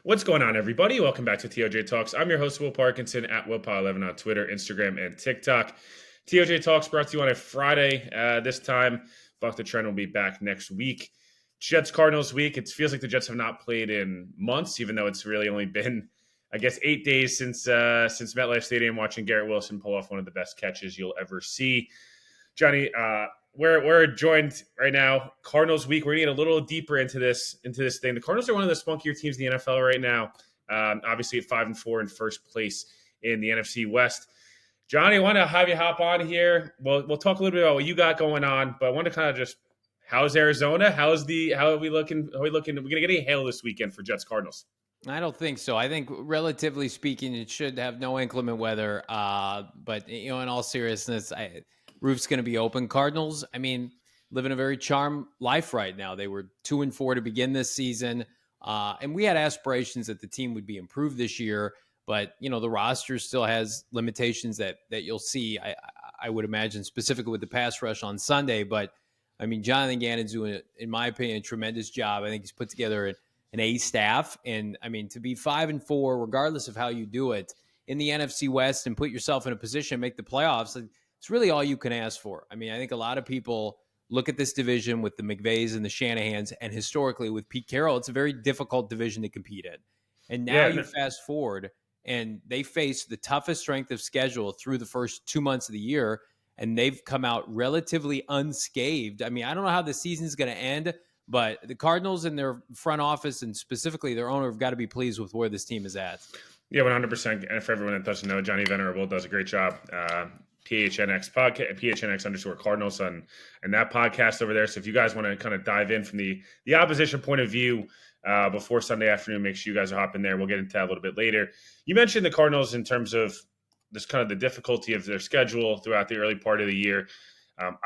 What's going on, everybody? Welcome back to TOJ Talks. I'm your host, Will Parkinson, at WillPaw11 on Twitter, Instagram, and TikTok. TOJ Talks brought to you on a Friday. This time, Buck the Trend will be back next week. Jets-Cardinals week. It feels like the Jets have not played in months, even though it's really only been, 8 days since MetLife Stadium, watching Garrett Wilson pull off one of the best catches you'll ever see. Johnny, we're joined right now. Cardinals week. We're gonna get a little deeper into this thing. The Cardinals are one of the spunkier teams in the NFL right now. Obviously at 5-4 in first place in the NFC West. Johnny, I want to have you hop on here. We'll talk a little bit about what you got going on, but I want to kind of just how's Arizona? How are we looking? Are we gonna get any hail this weekend for Jets Cardinals? I don't think so. I think, relatively speaking, it should have no inclement weather. But in all seriousness, roof's going to be open. Cardinals, living a very charmed life right now. They were 2-4 to begin this season, and we had aspirations that the team would be improved this year. But the roster still has limitations that you'll see. I would imagine, specifically with the pass rush on Sunday. But Jonathan Gannon's doing, in my opinion, a tremendous job. I think he's put together an A staff. And to be 5-4, regardless of how you do it in the NFC West and put yourself in a position to make the playoffs, it's really all you can ask for. I think a lot of people look at this division with the McVays and the Shanahans, and historically with Pete Carroll, it's a very difficult division to compete in. And now you fast forward and they face the toughest strength of schedule through the first 2 months of the year, and they've come out relatively unscathed. I don't know how the season's going to end, but the Cardinals and their front office, and specifically their owner, have got to be pleased with where this team is at. Yeah, 100%. And for everyone that doesn't know, Johnny Venerable does a great job. PHNX podcast, PHNX_Cardinals and that podcast over there. So if you guys want to kind of dive in from the opposition point of view before Sunday afternoon, make sure you guys are hopping there. We'll get into that a little bit later. You mentioned the Cardinals in terms of this kind of the difficulty of their schedule throughout the early part of the year.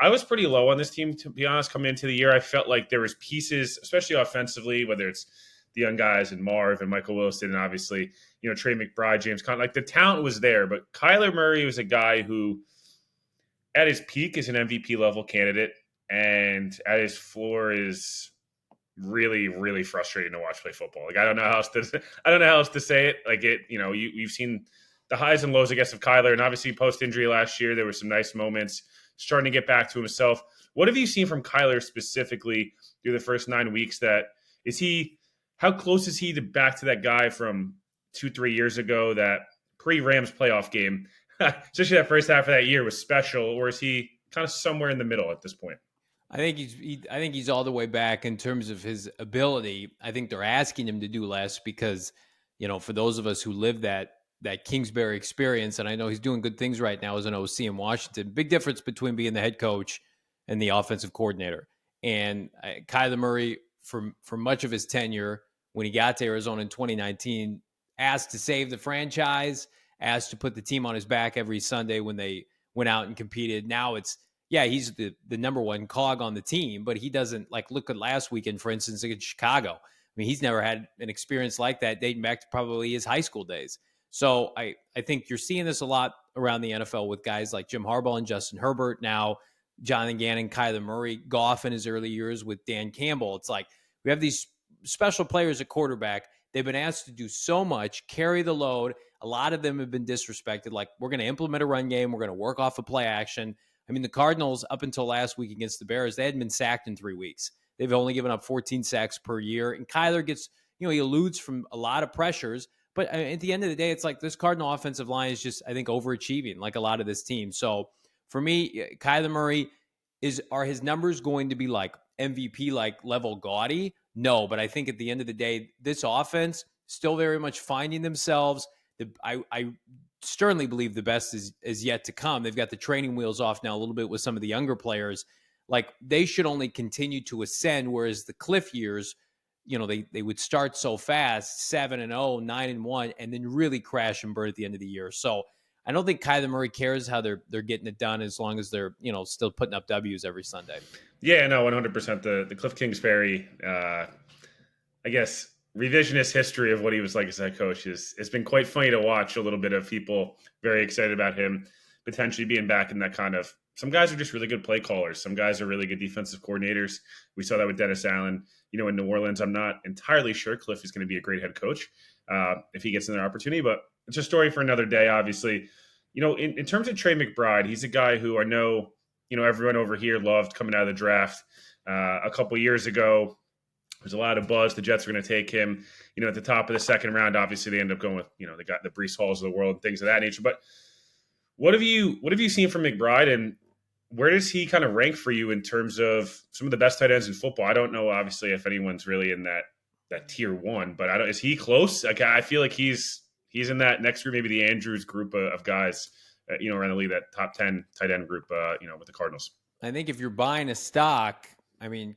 I was pretty low on this team, to be honest, coming into the year. I felt like there was pieces, especially offensively, whether it's the young guys and Marv and Michael Wilson, and obviously, Trey McBride, James Conner. Like, the talent was there, but Kyler Murray was a guy who, at his peak, is an MVP level candidate, and at his floor is really, really frustrating to watch play football. Like, I don't know how else to say it. Like, you've seen the highs and lows, I guess, of Kyler, and obviously post injury last year, there were some nice moments starting to get back to himself. What have you seen from Kyler specifically through the first 9 weeks? How close is he back to that guy from 2-3 years ago, that pre-Rams playoff game, especially that first half of that year, was special, or is he kind of somewhere in the middle at this point? I think he's all the way back in terms of his ability. I think they're asking him to do less because, for those of us who live that Kingsbury experience, and I know he's doing good things right now as an OC in Washington. Big difference between being the head coach and the offensive coordinator. And Kyler Murray, for much of his tenure, when he got to Arizona in 2019, asked to save the franchise, asked to put the team on his back every Sunday when they went out and competed. Now he's the number one cog on the team, but he doesn't, look at last weekend, for instance, against Chicago. He's never had an experience like that dating back to probably his high school days. So I think you're seeing this a lot around the NFL with guys like Jim Harbaugh and Justin Herbert. Now, Jonathan Gannon, Kyler Murray, Goff in his early years with Dan Campbell. It's like we have these special players at quarterback. They've been asked to do so much, carry the load. A lot of them have been disrespected. Like, we're going to implement a run game. We're going to work off of play action. The Cardinals, up until last week against the Bears, they hadn't been sacked in 3 weeks. They've only given up 14 sacks per year. And Kyler gets, he eludes from a lot of pressures. But at the end of the day, it's like this Cardinal offensive line is just, I think, overachieving, like a lot of this team. So for me, Kyler Murray, are his numbers going to be like MVP, like level gaudy? No, but I think at the end of the day, this offense still very much finding themselves. I sternly believe the best is yet to come. They've got the training wheels off now a little bit with some of the younger players. Like, they should only continue to ascend, whereas the Cliff years, they would start so fast, 7-0, 9-1, and then really crash and burn at the end of the year. So I don't think Kyler Murray cares how they're getting it done, as long as they're, still putting up W's every Sunday. Yeah, no, 100%. The Cliff Kingsbury, I guess, revisionist history of what he was like as a head coach it's been quite funny to watch. A little bit of people very excited about him potentially being back in that kind of some guys are just really good play callers. Some guys are really good defensive coordinators. We saw that with Dennis Allen. In New Orleans, I'm not entirely sure Cliff is going to be a great head coach if he gets another opportunity, but it's a story for another day, obviously. In terms of Trey McBride, he's a guy who I know, everyone over here loved coming out of the draft a couple years ago. There's a lot of buzz. The Jets are going to take him, at the top of the second round. Obviously, they end up going with, they got the Breece Halls of the world and things of that nature. But what have you seen from McBride, and where does he kind of rank for you in terms of some of the best tight ends in football? I don't know, obviously, if anyone's really in that tier one, but is he close? Like, I feel like he's in that next group, maybe the Andrews group of guys, around the league, that top 10 tight end group, with the Cardinals. I think if you're buying a stock,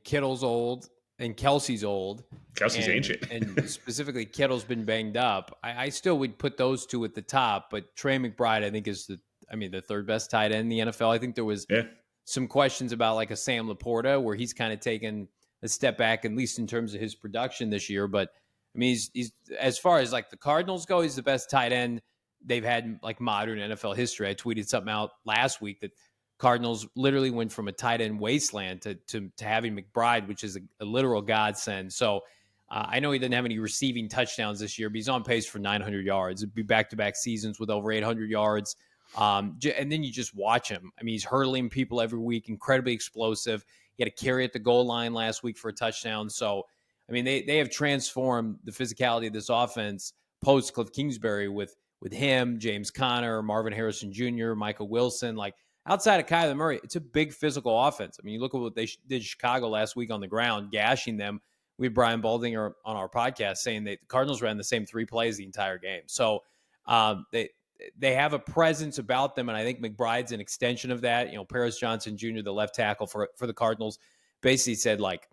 Kittle's old and Kelsey's old. Kelsey's ancient. And specifically Kittle's been banged up. I still would put those two at the top, but Trey McBride, I think, is the third best tight end in the NFL. I think there was some questions about like a Sam Laporta where he's kind of taken a step back, at least in terms of his production this year. But he's as far as like the Cardinals go, he's the best tight end they've had in like modern NFL history. I tweeted something out last week that Cardinals literally went from a tight end wasteland to having McBride, which is a literal godsend. So I know he didn't have any receiving touchdowns this year, but he's on pace for 900 yards. It'd be back-to-back seasons with over 800 yards. And then you just watch him. He's hurdling people every week, incredibly explosive. He had a carry at the goal line last week for a touchdown. So, they have transformed the physicality of this offense post Cliff Kingsbury with him, James Conner, Marvin Harrison Jr., Michael Wilson. Like, outside of Kyler Murray, it's a big physical offense. You look at what they did in Chicago last week on the ground, gashing them. We had Brian Baldinger on our podcast saying that the Cardinals ran the same 3 plays the entire game. So they have a presence about them, and I think McBride's an extension of that. Paris Johnson Jr., the left tackle for the Cardinals, basically said, like,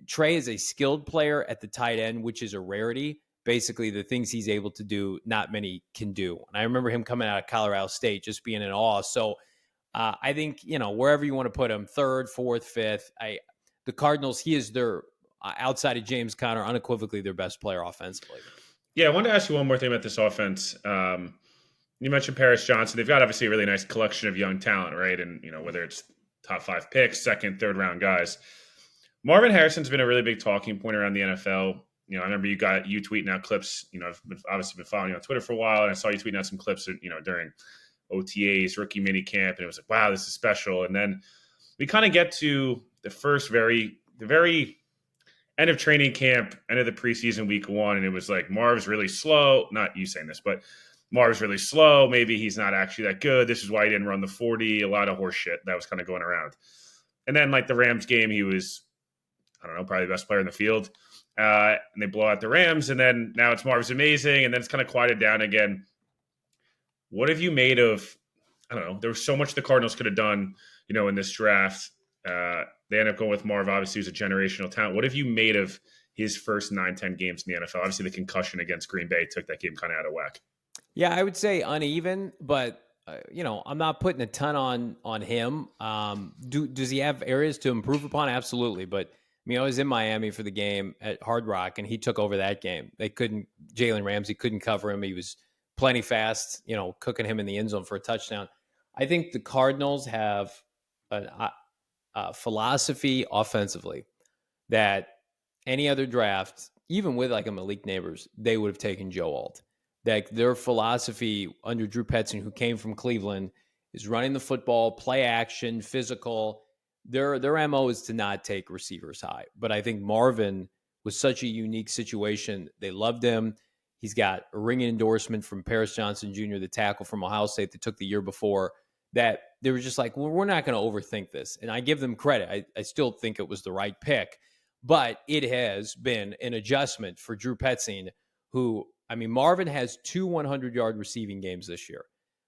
Trey is a skilled player at the tight end, which is a rarity. Basically, the things he's able to do, not many can do. And I remember him coming out of Colorado State just being in awe. So I think, wherever you want to put him, third, fourth, fifth, the Cardinals, he is their, outside of James Conner, unequivocally their best player offensively. Yeah, I wanted to ask you one more thing about this offense. You mentioned Paris Johnson. They've got obviously a really nice collection of young talent, right? And, whether it's top 5 picks, second, third round guys. Marvin Harrison's been a really big talking point around the NFL. I remember you tweeting out clips. I've obviously been following you on Twitter for a while, and I saw you tweeting out some clips, during OTAs, rookie mini camp, and it was like, wow, this is special. And then we kind of get to the very end of training camp, end of the preseason week 1, and it was like, Marv's really slow. Not you saying this, but Marv's really slow. Maybe he's not actually that good. This is why he didn't run the 40. A lot of horse shit that was kind of going around. And then, like, the Rams game, he was, I don't know, probably the best player in the field. And they blow out the Rams, and then now it's Marv's amazing, and then it's kind of quieted down again. What have you made of, I don't know, there was so much the Cardinals could have done, in this draft. They end up going with Marv, obviously, who's a generational talent. What have you made of his first 9-10 games in the NFL? Obviously, the concussion against Green Bay took that game kind of out of whack. Yeah, I would say uneven, but, I'm not putting a ton on him. Does he have areas to improve upon? Absolutely, but I was in Miami for the game at Hard Rock, and he took over that game. Jalen Ramsey couldn't cover him. He was plenty fast, cooking him in the end zone for a touchdown. I think the Cardinals have a philosophy offensively that any other draft, even with like a Malik Neighbors, they would have taken Joe Alt. That their philosophy under Drew Petzing, who came from Cleveland, is running the football, play action, physical. Their MO is to not take receivers high. But I think Marvin was such a unique situation. They loved him. He's got a ringing endorsement from Paris Johnson Jr., the tackle from Ohio State that took the year before, that they were just like, well, we're not going to overthink this. And I give them credit. I still think it was the right pick. But it has been an adjustment for Drew Petzing, who, Marvin has 2 100-yard receiving games this year.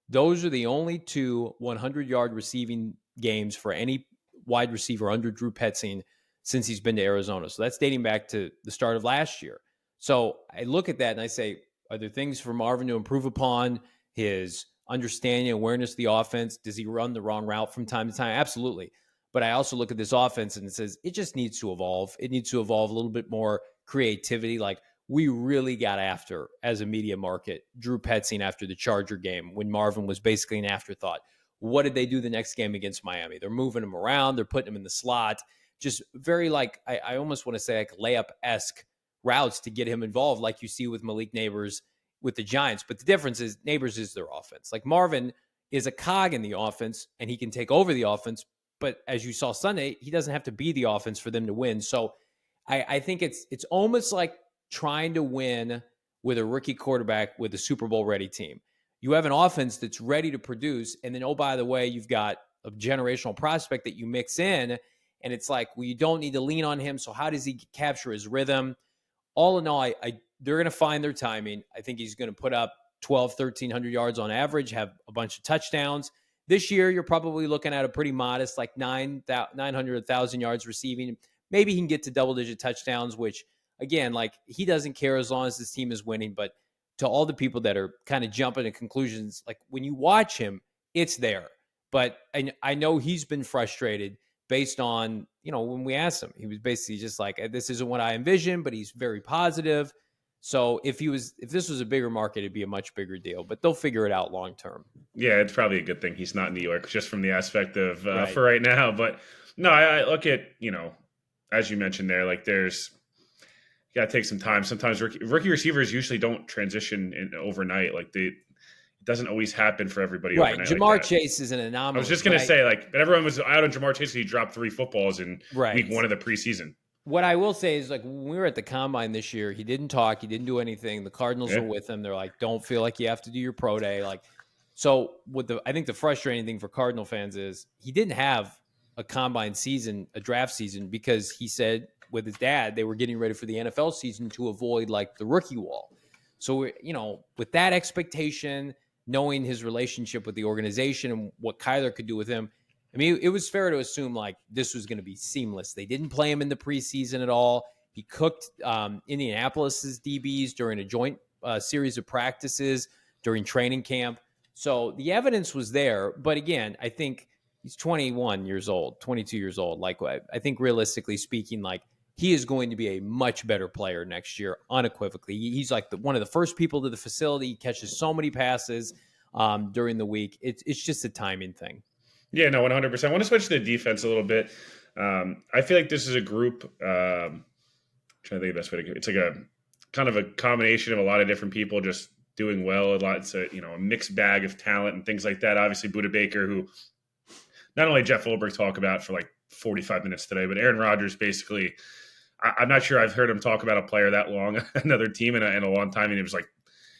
Those are the only 2 100-yard receiving games for any wide receiver under Drew Petzing since he's been to Arizona. So that's dating back to the start of last year. So I look at that and I say, are there things for Marvin to improve upon? His understanding, awareness of the offense? Does he run the wrong route from time to time? Absolutely. But I also look at this offense and it says, it just needs to evolve. It needs to evolve a little bit more creativity. Like, we really got after, as a media market, Drew Petzing after the Charger game when Marvin was basically an afterthought. What did they do the next game against Miami? They're moving him around. They're putting him in the slot. Just very like, I almost want to say like layup-esque routes to get him involved, like you see with Malik Neighbors with the Giants. But the difference is Neighbors is their offense. Like Marvin is a cog in the offense, and he can take over the offense. But as you saw Sunday, he doesn't have to be the offense for them to win. So I think it's almost like trying to win with a rookie quarterback with a Super Bowl ready team. You have an offense that's ready to produce, and then, oh, by the way, you've got a generational prospect that you mix in, and it's like, well, you don't need to lean on him, so how does he capture his rhythm? All in all, they're going to find their timing. I think he's going to put up 1,300 yards on average, have a bunch of touchdowns. This year, you're probably looking at a pretty modest, like 900, 1,000 yards receiving. Maybe he can get to double-digit touchdowns, which, again, like he doesn't care as long as this team is winning. But to all the people that are kind of jumping to conclusions, like when you watch him, it's there. But I know he's been frustrated based on, when we asked him, he was basically just like, this isn't what I envisioned, but he's very positive. So if this was a bigger market, it'd be a much bigger deal, but they'll figure it out long term. Yeah, it's probably a good thing he's not in New York, just from the aspect of Right. for right now. But no, I look at, as you mentioned there, like you got to take some time. Sometimes rookie receivers usually don't transition overnight. Like it doesn't always happen for everybody. Right. Overnight JaMarr like Chase is an anomaly. I was just going to say, but everyone was out on JaMarr Chase. He dropped 3 footballs in week 1 of the preseason. What I will say is, like, when we were at the combine this year, he didn't talk. He didn't do anything. The Cardinals were with him. They're like, don't feel like you have to do your pro day. Like, so I think the frustrating thing for Cardinal fans is he didn't have a combine season, a draft season, because he said with his dad, they were getting ready for the NFL season to avoid like the rookie wall. So, with that expectation, knowing his relationship with the organization and what Kyler could do with him, I mean, it was fair to assume like this was going to be seamless. They didn't play him in the preseason at all. He cooked Indianapolis's DBs during a joint series of practices during training camp. So the evidence was there. But again, I think he's 21 years old, 22 years old. Like, I think realistically speaking, like he is going to be a much better player next year, unequivocally. He's like one of the first people to the facility. He catches so many passes during the week. It's just a timing thing. Yeah, no, 100%. I want to switch to the defense a little bit. I feel like this is a group. I'm trying to think of the best way to go. It's like a kind of a combination of a lot of different people just doing well. A lot, it's a mixed bag of talent and things like that. Obviously, Budda Baker, who not only Jeff Ulbrich talk about for like 45 minutes today, but Aaron Rodgers basically. I'm not sure I've heard him talk about a player that long, another team in a long time. And it was like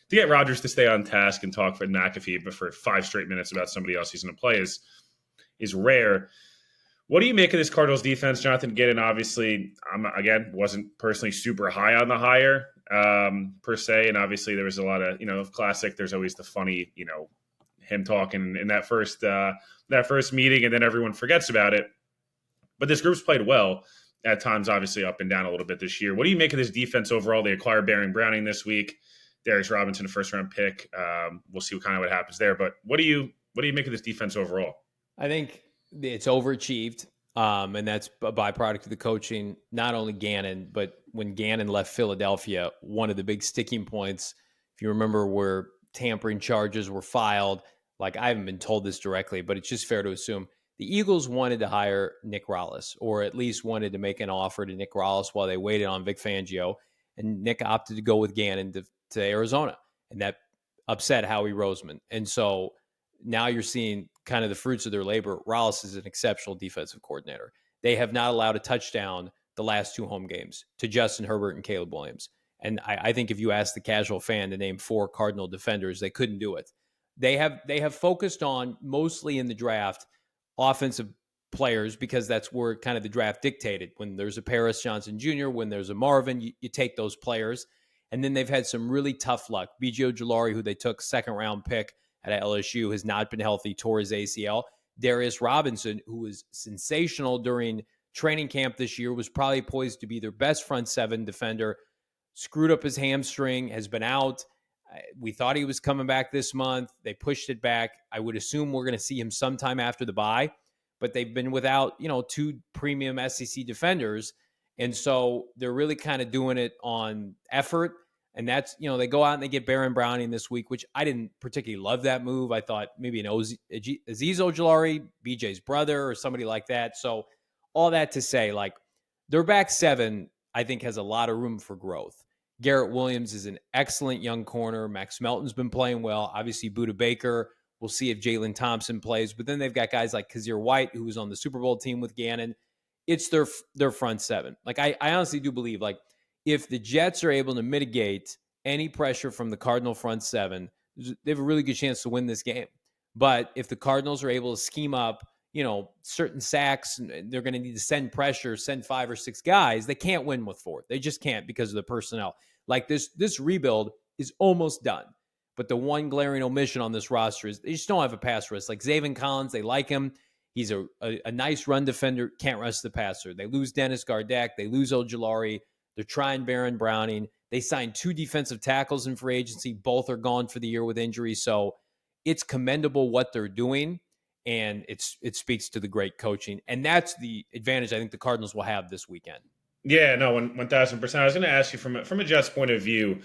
to get Rodgers to stay on task and talk for McAfee, but for 5 straight minutes about somebody else he's going to play is rare. What do you make of this Cardinals defense? Jonathan Gannon, obviously, wasn't personally super high on the hire per se. And obviously there was a lot of, classic. There's always the funny, him talking in that first meeting and then everyone forgets about it. But this group's played well at times, obviously up and down a little bit this year. What do you make of this defense overall? They acquire Baron Browning this week. Darius Robinson, a first-round pick. We'll see what happens there. But what do you make of this defense overall? I think it's overachieved, and that's a byproduct of the coaching, not only Gannon, but when Gannon left Philadelphia, one of the big sticking points, if you remember, where tampering charges were filed, like I haven't been told this directly, but it's just fair to assume the Eagles wanted to hire Nick Rallis, or at least wanted to make an offer to Nick Rallis while they waited on Vic Fangio, and Nick opted to go with Gannon to Arizona, and that upset Howie Roseman. And so now you're seeing kind of the fruits of their labor. Rallis is an exceptional defensive coordinator. They have not allowed a touchdown the last 2 home games to Justin Herbert and Caleb Williams. And I think if you ask the casual fan to name 4 Cardinal defenders, they couldn't do it. They have focused on, mostly in the draft, offensive players, because that's where kind of the draft dictated. When there's a Paris Johnson Jr., when there's a Marvin, you take those players. And then they've had some really tough luck. B.J. Ojulari, who they took second-round pick at LSU, has not been healthy, tore his ACL. Darius Robinson, who was sensational during training camp this year, was probably poised to be their best front 7 defender, screwed up his hamstring, has been out. We thought he was coming back this month. They pushed it back. I would assume we're going to see him sometime after the bye, but they've been without, 2 premium SEC defenders. And so they're really kind of doing it on effort. And that's, they go out and they get Baron Browning this week, which I didn't particularly love that move. I thought maybe an Azeez Ojulari, BJ's brother, or somebody like that. So all that to say, like, their back seven, I think, has a lot of room for growth. Garrett Williams is an excellent young corner. Max Melton's been playing well. Obviously, Budda Baker. We'll see if Jalen Thompson plays. But then they've got guys like Kazir White, who was on the Super Bowl team with Gannon. It's their front seven. Like, I honestly do believe, like, if the Jets are able to mitigate any pressure from the Cardinal front seven, they have a really good chance to win this game. But if the Cardinals are able to scheme up, certain sacks, and they're going to need to send pressure, send 5 or 6 guys, they can't win with 4. They just can't because of the personnel. Like, this rebuild is almost done. But the one glaring omission on this roster is they just don't have a pass rush. Like Zaven Collins, they like him. He's a nice run defender, can't rush the passer. They lose Dennis Gardeck. They lose Ojulari. They're trying Baron Browning. They signed 2 defensive tackles in free agency. Both are gone for the year with injuries. So it's commendable what they're doing, and it speaks to the great coaching. And that's the advantage I think the Cardinals will have this weekend. Yeah, no, 1,000%. I was going to ask you from a Jets point of view,